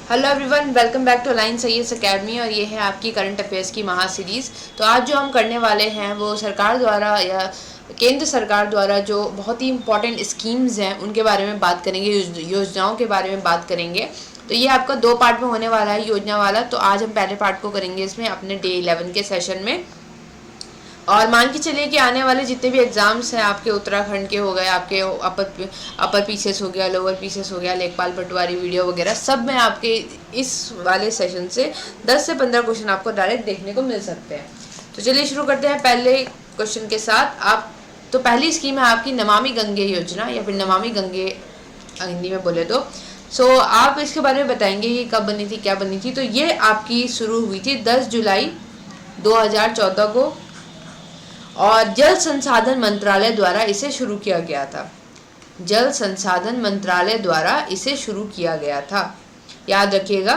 Hello everyone, welcome back to Alliance IAS Academy. और ये है आपकी करंट अफेयर्स की महा सीरीज़। तो आज जो हम करने वाले हैं वो सरकार द्वारा या केंद्र सरकार द्वारा जो बहुत ही इंपॉर्टेंट स्कीम्स हैं उनके बारे में बात करेंगे, योजनाओं के बारे में बात करेंगे। तो ये आपका 2 पार्ट में होने वाला है योजना वाला। तो आज हम पहले पार्ट को करेंगे इसमें अपने डे 11 के सेशन में। और मान के चलिए कि आने वाले जितने भी एग्ज़ाम्स हैं आपके उत्तराखंड के हो गए, आपके अपर पीसेस हो गया, लोअर पीसेस हो गया, लेखपाल पटवारी वीडियो वगैरह, सब में आपके इस वाले सेशन से 10 से 15 क्वेश्चन आपको डायरेक्ट देखने को मिल सकते हैं। तो चलिए शुरू करते हैं पहले क्वेश्चन के साथ। आप तो पहली स्कीम है आपकी नमामि गंगे योजना या फिर नमामि गंगे हिंदी में बोले तो। आप इसके बारे में बताएंगे कि कब बनी थी, क्या बनी थी। तो ये आपकी शुरू हुई थी 10 जुलाई 2014 को और जल संसाधन मंत्रालय द्वारा इसे शुरू किया गया था। जल संसाधन मंत्रालय द्वारा इसे शुरू किया गया था, याद रखिएगा।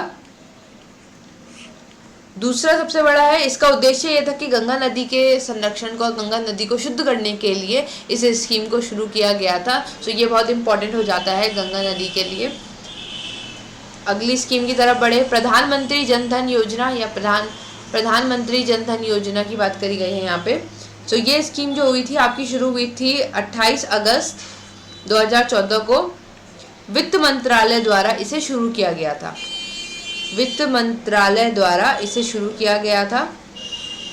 दूसरा सबसे बड़ा है, इसका उद्देश्य यह था कि गंगा नदी के संरक्षण को, गंगा नदी को शुद्ध करने के लिए इस स्कीम को शुरू किया गया था। तो ये बहुत इंपॉर्टेंट हो जाता है गंगा नदी के लिए। अगली स्कीम की तरफ बढ़े, प्रधानमंत्री जन धन योजना या प्रधानमंत्री जन धन योजना की बात करी गई है यहाँ पे। तो ये स्कीम जो हुई थी आपकी शुरू हुई थी 28 अगस्त 2014 को। वित्त मंत्रालय द्वारा इसे शुरू किया गया था। वित्त मंत्रालय द्वारा इसे शुरू किया गया था,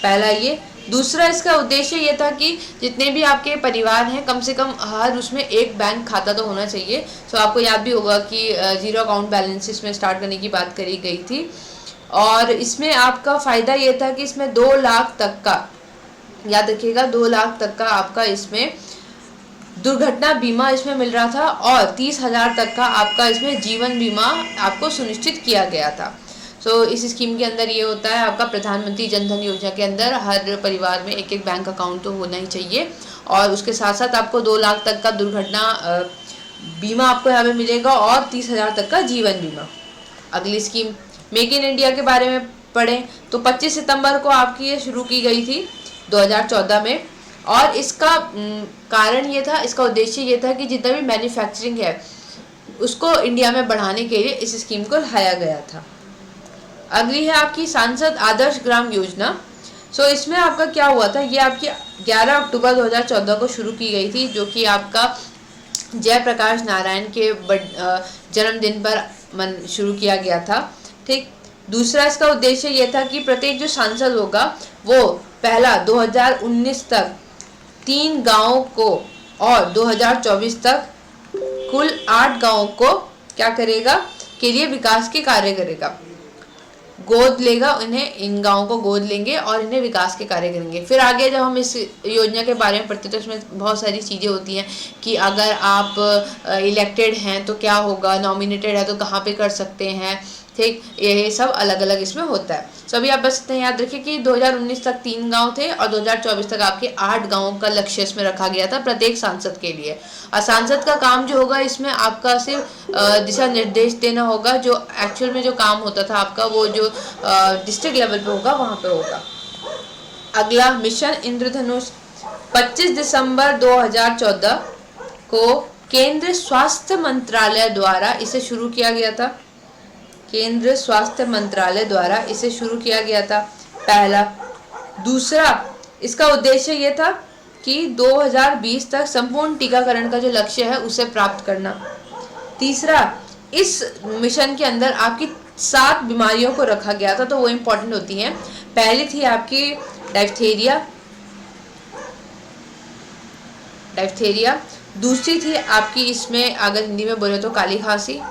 पहला ये। दूसरा, इसका उद्देश्य ये था कि जितने भी आपके परिवार हैं कम से कम हर उसमें एक बैंक खाता तो होना चाहिए। तो आपको याद भी होगा कि जीरो अकाउंट बैलेंस इसमें स्टार्ट करने की बात करी गई थी। और इसमें आपका फ़ायदा ये था कि इसमें 2 लाख तक का, याद रखिएगा, 2 लाख तक का आपका इसमें दुर्घटना बीमा इसमें मिल रहा था और 30,000 तक का आपका इसमें जीवन बीमा आपको सुनिश्चित किया गया था। इस स्कीम के अंदर ये होता है आपका प्रधानमंत्री जन धन योजना के अंदर हर परिवार में एक बैंक अकाउंट तो होना ही चाहिए। और उसके साथ साथ आपको 2 लाख तक का दुर्घटना बीमा आपको यहाँ पे मिलेगा और 30,000 तक का जीवन बीमा। अगली स्कीम मेक इन इंडिया के बारे में पढ़ें तो 25 सितंबर को आपकी ये शुरू की गई थी 2014 में। और इसका कारण ये था, इसका उद्देश्य ये था कि जितना भी मैन्युफैक्चरिंग है उसको इंडिया में बढ़ाने के लिए इस स्कीम को लाया गया था। अगली है आपकी सांसद आदर्श ग्राम योजना। इसमें आपका क्या हुआ था, ये आपकी 11 अक्टूबर 2014 को शुरू की गई थी, जो कि आपका जयप्रकाश नारायण के जन्मदिन पर शुरू किया गया था। ठीक। दूसरा, इसका उद्देश्य ये था कि प्रत्येक जो सांसद होगा वो पहला 2019 तक 3 गाँवों को और 2024 तक कुल 8 गाँवों को क्या करेगा के लिए विकास के कार्य करेगा, गोद लेगा इन्हें, इन गाँवों को गोद लेंगे और इन्हें विकास के कार्य करेंगे। फिर आगे जब हम इस योजना के बारे में पढ़ते तो इसमें बहुत सारी चीज़ें होती हैं कि अगर आप इलेक्टेड हैं तो क्या होगा, नॉमिनेटेड है तो कहाँ पे कर सकते हैं। ठीक, ये सब अलग अलग इसमें होता है। अभी आप बस याद रखिए कि 2019 तक 3 गांव थे और 2024 तक आपके 8 गांवों का लक्ष्य इसमें रखा गया था प्रत्येक सांसद के लिए। और सांसद का काम जो होगा इसमें आपका सिर्फ दिशा निर्देश देना होगा। जो एक्चुअल में जो काम होता था आपका वो जो डिस्ट्रिक्ट लेवल पे होगा वहाँ पे होगा। अगला मिशन इंद्रधनुष 25 दिसंबर 2014 को केंद्र स्वास्थ्य मंत्रालय द्वारा इसे शुरू किया गया था। केंद्र स्वास्थ्य मंत्रालय द्वारा इसे शुरू किया गया था, पहला। दूसरा, इसका उद्देश्य ये था कि 2020 तक संपूर्ण टीकाकरण का जो लक्ष्य है उसे प्राप्त करना। तीसरा, इस मिशन के अंदर आपकी 7 बीमारियों को रखा गया था, तो वो इम्पोर्टेंट होती हैं। पहली थी आपकी डायफ्थेरिया। दूसरी थी आपकी इसमें अगर हिंदी में बोले तो काली खांसी।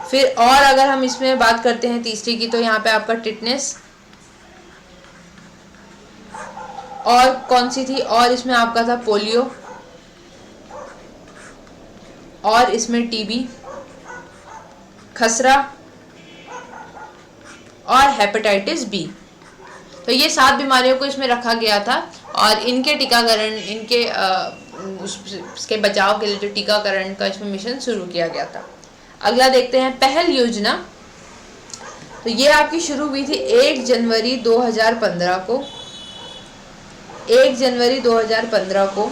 फिर और अगर हम इसमें बात करते हैं तीसरी की तो यहाँ पे आपका टिटनेस। और कौन सी थी, और इसमें आपका था पोलियो, और इसमें टीबी, खसरा और हेपेटाइटिस बी। तो ये 7 बीमारियों को इसमें रखा गया था और इनके टीकाकरण, इनके उसके बचाव के लिए जो टीकाकरण का इसमें मिशन शुरू किया गया था। अगला देखते हैं पहल योजना। तो ये आपकी शुरू हुई थी 1 जनवरी 2015 को। 1 जनवरी 2015 को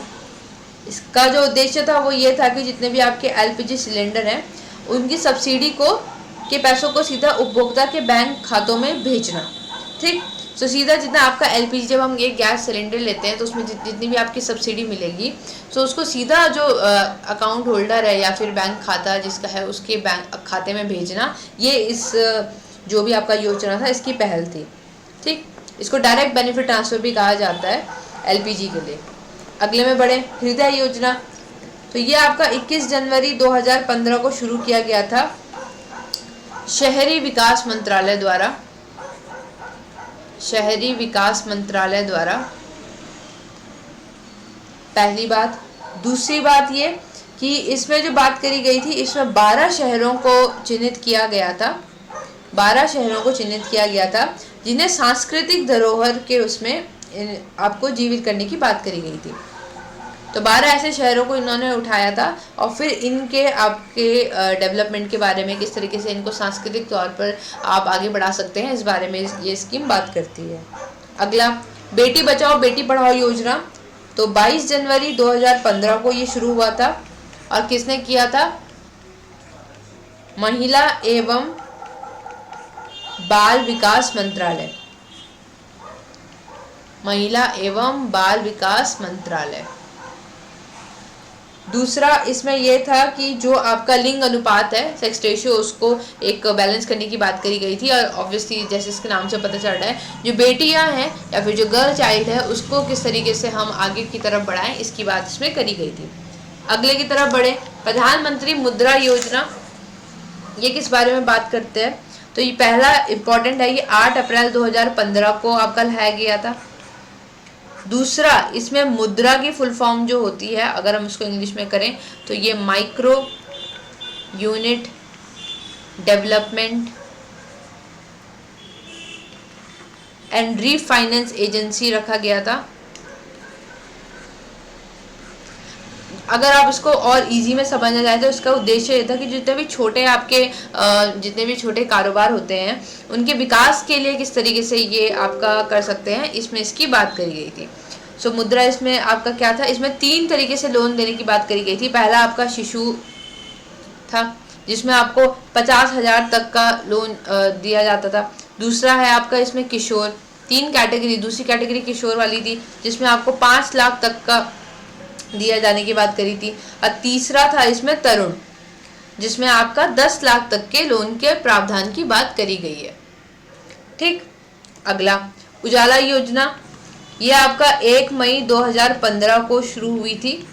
इसका जो उद्देश्य था वो ये था कि जितने भी आपके एलपीजी सिलेंडर हैं उनकी सब्सिडी को के पैसों को सीधा उपभोक्ता के बैंक खातों में भेजना। ठीक, तो सीधा जितना आपका एलपीजी, जब हम एक गैस सिलेंडर लेते हैं तो उसमें जितनी भी आपकी सब्सिडी मिलेगी, तो उसको सीधा जो अकाउंट होल्डर है या फिर बैंक खाता जिसका है उसके बैंक खाते में भेजना, ये इस जो भी आपका योजना था इसकी पहल थी। ठीक, इसको डायरेक्ट बेनिफिट ट्रांसफ़र भी कहा जाता है एलपीजी के लिए। अगले में बढ़े, हृदय योजना। तो ये आपका 21 जनवरी 2015 को शुरू किया गया था शहरी विकास मंत्रालय द्वारा। शहरी विकास मंत्रालय द्वारा, पहली बात। दूसरी बात ये कि इसमें जो बात करी गई थी, इसमें 12 शहरों को चिन्हित किया गया था। 12 शहरों को चिन्हित किया गया था जिन्हें सांस्कृतिक धरोहर के उसमें आपको जीवित करने की बात करी गई थी। तो 12 ऐसे शहरों को इन्होंने उठाया था और फिर इनके आपके डेवलपमेंट के बारे में, किस तरीके से इनको सांस्कृतिक तौर पर आप आगे बढ़ा सकते हैं, इस बारे में ये स्कीम बात करती है। अगला, बेटी बचाओ बेटी पढ़ाओ योजना। तो 22 जनवरी 2015 को ये शुरू हुआ था और किसने किया था? महिला एवं बाल विकास मंत्रालय। महिला एवं बाल विकास मंत्रालय। दूसरा इसमें यह था कि जो आपका लिंग अनुपात है, सेक्स रेशियो, उसको एक बैलेंस करने की बात करी गई थी। और ऑब्वियसली जैसे इसके नाम से पता चल रहा है, जो बेटियां हैं या फिर जो गर्ल चाइल्ड है उसको किस तरीके से हम आगे की तरफ बढ़ाएं, इसकी बात इसमें करी गई थी। अगले की तरफ बढ़े, प्रधानमंत्री मुद्रा योजना। ये किस बारे में बात करते हैं? तो ये पहला इम्पॉर्टेंट है, ये 8 अप्रैल 2015 को आपका लाया गया था। दूसरा, इसमें मुद्रा की फुल फॉर्म जो होती है, अगर हम इसको इंग्लिश में करें तो ये micro unit development and refinance agency रखा गया था। अगर आप इसको और इजी में समझना चाहें तो इसका उद्देश्य ये था कि जितने भी छोटे कारोबार होते हैं उनके विकास के लिए किस तरीके से ये आपका कर सकते हैं, इसमें इसकी बात करी गई थी। सो मुद्रा इसमें आपका क्या था? इसमें 3 तरीके से लोन देने की बात करी गई थी। पहला आपका शिशु था जिसमें आपको 50,000 तक का लोन दिया जाता था। दूसरा है आपका इसमें किशोर, 3 कैटेगरी, दूसरी कैटेगरी किशोर वाली थी जिसमें आपको 5 लाख तक का दिया जाने की बात करी थी। और तीसरा था इसमें तरुण, जिसमें आपका 10 लाख तक के लोन के प्रावधान की बात करी गई है। ठीक, अगला, उजाला योजना। ये आपका 1 मई 2015 को शुरू हुई थी।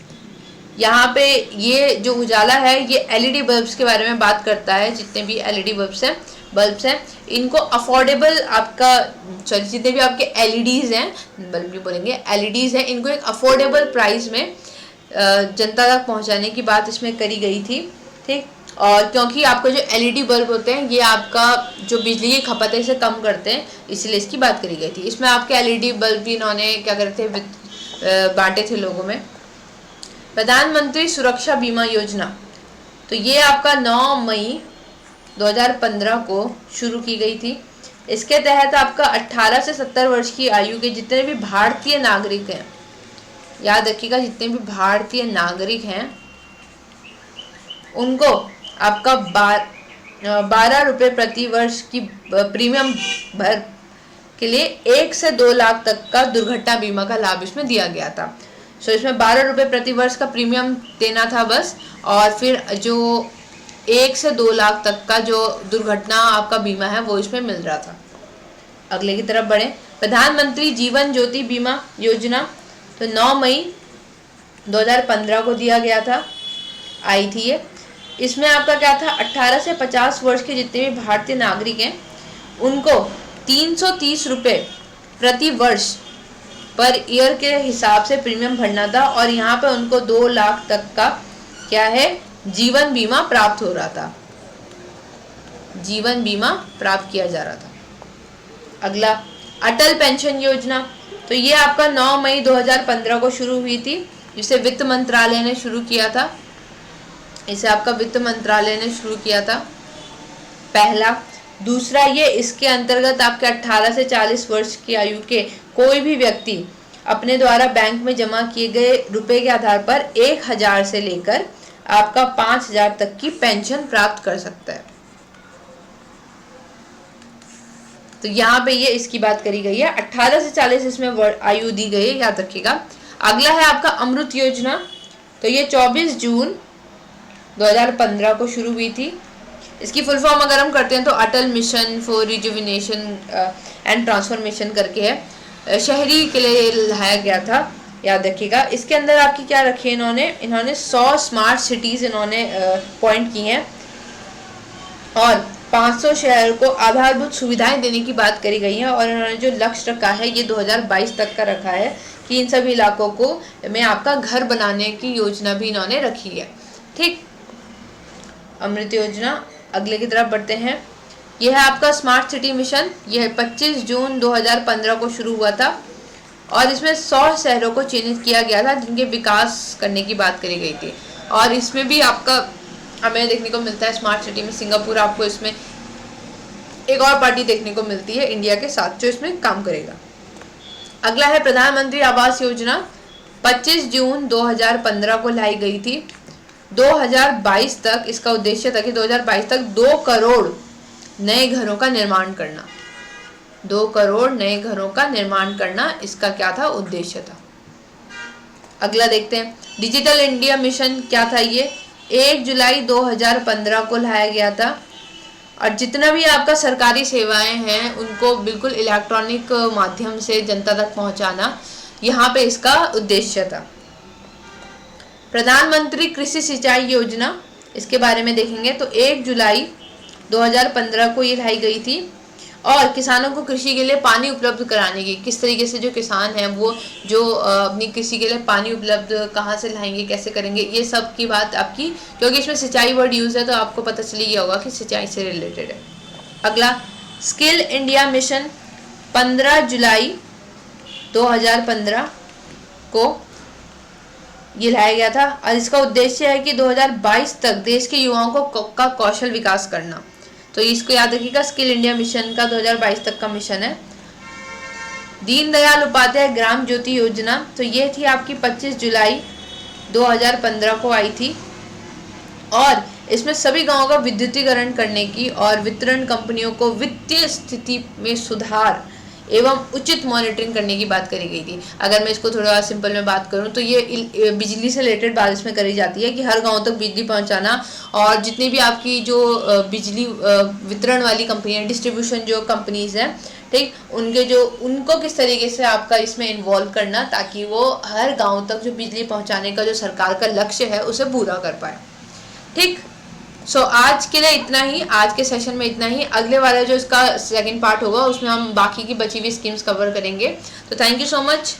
यहाँ पे ये जो उजाला है ये एलईडी बल्ब्स के बारे में बात करता है। जितने भी एलईडी बल्ब्स हैं इनको अफोर्डेबल जितने भी आपके एलईडीज़ हैं, बल्ब भी बोलेंगे, एलईडीज़ हैं, इनको एक अफोर्डेबल प्राइस में जनता तक पहुँचाने की बात इसमें करी गई थी। ठीक, और क्योंकि आपका जो एलईडी बल्ब होते हैं ये आपका जो बिजली की खपत है इसे कम करते हैं, इसलिए इसकी बात करी गई थी। इसमें आपके एलईडी बल्ब भी इन्होंने क्या करते थे, बांटे थे लोगों में। प्रधानमंत्री सुरक्षा बीमा योजना। तो ये आपका 9 मई 2015 को शुरू की गई थी। इसके तहत आपका 18 से 70 वर्ष की आयु के जितने भी भारतीय नागरिक हैं, याद रखिएगा, जितने भी भारतीय नागरिक हैं उनको आपका 12 रुपये प्रति वर्ष की प्रीमियम भर के लिए 1 से 2 लाख तक का दुर्घटना बीमा का लाभ इसमें दिया गया था। सो इसमें 12 रुपये प्रति वर्ष का प्रीमियम देना था बस, और फिर जो 1 से 2 लाख तक का जो दुर्घटना आपका बीमा है वो इसमें मिल रहा था। अगले की तरफ बढ़े, प्रधानमंत्री जीवन ज्योति बीमा योजना। तो 9 मई 2015 को दिया गया था, आई थी ये। इसमें आपका क्या था, 18 से 50 वर्ष के जितने भी भारतीय नागरिक हैं उनको 330 रुपये प्रति वर्ष पर ईयर के हिसाब से प्रीमियम भरना था, और यहाँ पे उनको 2 लाख तक का क्या है, जीवन बीमा प्राप्त हो रहा था, जीवन बीमा प्राप्त किया जा रहा था। अगला, अटल पेंशन योजना। तो ये आपका 9 मई 2015 को शुरू हुई थी, जिसे वित्त मंत्रालय ने शुरू किया था। इसे आपका वित्त मंत्रालय ने शुरू किया था, पहला। दूसरा, ये इसके अंतर्गत आपके 18 से 40 वर्ष की आयु के कोई भी व्यक्ति अपने द्वारा बैंक में जमा किए गए रुपए के आधार पर 1000 से लेकर आपका 5000 तक की पेंशन प्राप्त कर सकता है। तो यहाँ पे ये इसकी बात करी गई है। 18 से 40 इसमें आयु दी गई है, याद रखिएगा। अगला है आपका अमृत योजना। तो ये 24 जून 2015 को शुरू हुई थी। इसकी फुल फॉर्म अगर हम करते हैं तो Atal mission for rejuvenation and transformation करके है, शहरी के लिए लाया गया था, याद रखिएगा। इसके अंदर आपकी क्या रखी है इन्होंने 100 स्मार्ट सिटीज इन्होंने पॉइंट की हैं और 500 शहर को आधारभूत सुविधाएं देने की बात करी गई है। और इन्होंने जो लक्ष्य रखा है ये 2022 तक का रखा है कि इन सभी इलाकों को में आपका घर बनाने की योजना भी इन्होंने रखी है। ठीक, अमृत योजना। अगले की तरफ बढ़ते हैं। यह है आपका स्मार्ट सिटी मिशन। यह 25 जून 2015 को शुरू हुआ था और इसमें 100 शहरों को चिन्हित किया गया था जिनके विकास करने की बात करी गई थी। और इसमें भी आपका हमें देखने को मिलता है स्मार्ट सिटी में सिंगापुर, आपको इसमें एक और पार्टी देखने को मिलती है इंडिया के साथ जो इसमें काम करेगा। अगला है प्रधानमंत्री आवास योजना। 25 जून 2015 को लाई गई थी। 2022 तक इसका उद्देश्य था कि 2022 तक 2 करोड़ नए घरों का निर्माण करना। 2 करोड़ नए घरों का निर्माण करना इसका क्या था, उद्देश्य था। अगला देखते हैं डिजिटल इंडिया मिशन। क्या था ये? 1 जुलाई 2015 को लाया गया था और जितना भी आपका सरकारी सेवाएं हैं उनको बिल्कुल इलेक्ट्रॉनिक माध्यम से जनता तक पहुंचाना यहाँ पे इसका उद्देश्य था। प्रधानमंत्री कृषि सिंचाई योजना, इसके बारे में देखेंगे तो 1 जुलाई 2015 को ये लाई गई थी और किसानों को कृषि के लिए पानी उपलब्ध कराने की, किस तरीके से जो किसान हैं वो जो अपनी कृषि के लिए पानी उपलब्ध कहाँ से लाएंगे, कैसे करेंगे, ये सब की बात आपकी, क्योंकि इसमें सिंचाई वर्ड यूज़ है तो आपको पता चल गया होगा कि सिंचाई से रिलेटेड है। अगला स्किल इंडिया मिशन 15 जुलाई 2015 को ये लाया गया था और इसका उद्देश्य है कि 2022 तक देश के युवाओं का कौशल विकास करना। तो इसको याद रखिएगा, स्किल इंडिया मिशन का 2022 तक का मिशन है। दीनदयाल उपाध्याय ग्राम ज्योति योजना, तो ये थी आपकी 25 जुलाई 2015 को आई थी और इसमें सभी गांवों का विद्युतीकरण करने की और वितरण कंपनियों को वित्तीय स्थिति में सुधार एवं उचित मॉनिटरिंग करने की बात करी गई थी। अगर मैं इसको थोड़ा सिंपल में बात करूं तो ये बिजली से रिलेटेड बात इसमें करी जाती है कि हर गांव तक बिजली पहुंचाना और जितनी भी आपकी जो बिजली वितरण वाली कंपनियां, डिस्ट्रीब्यूशन जो कंपनीज हैं, ठीक, उनको किस तरीके से आपका इसमें इन्वॉल्व करना ताकि वो हर गाँव तक जो बिजली पहुँचाने का जो सरकार का लक्ष्य है उसे पूरा कर पाए। ठीक, सो आज के लिए इतना ही, आज के सेशन में इतना ही। अगले वाला जो इसका सेकंड पार्ट होगा उसमें हम बाकी की बची हुई स्कीम्स कवर करेंगे। तो थैंक यू सो मच।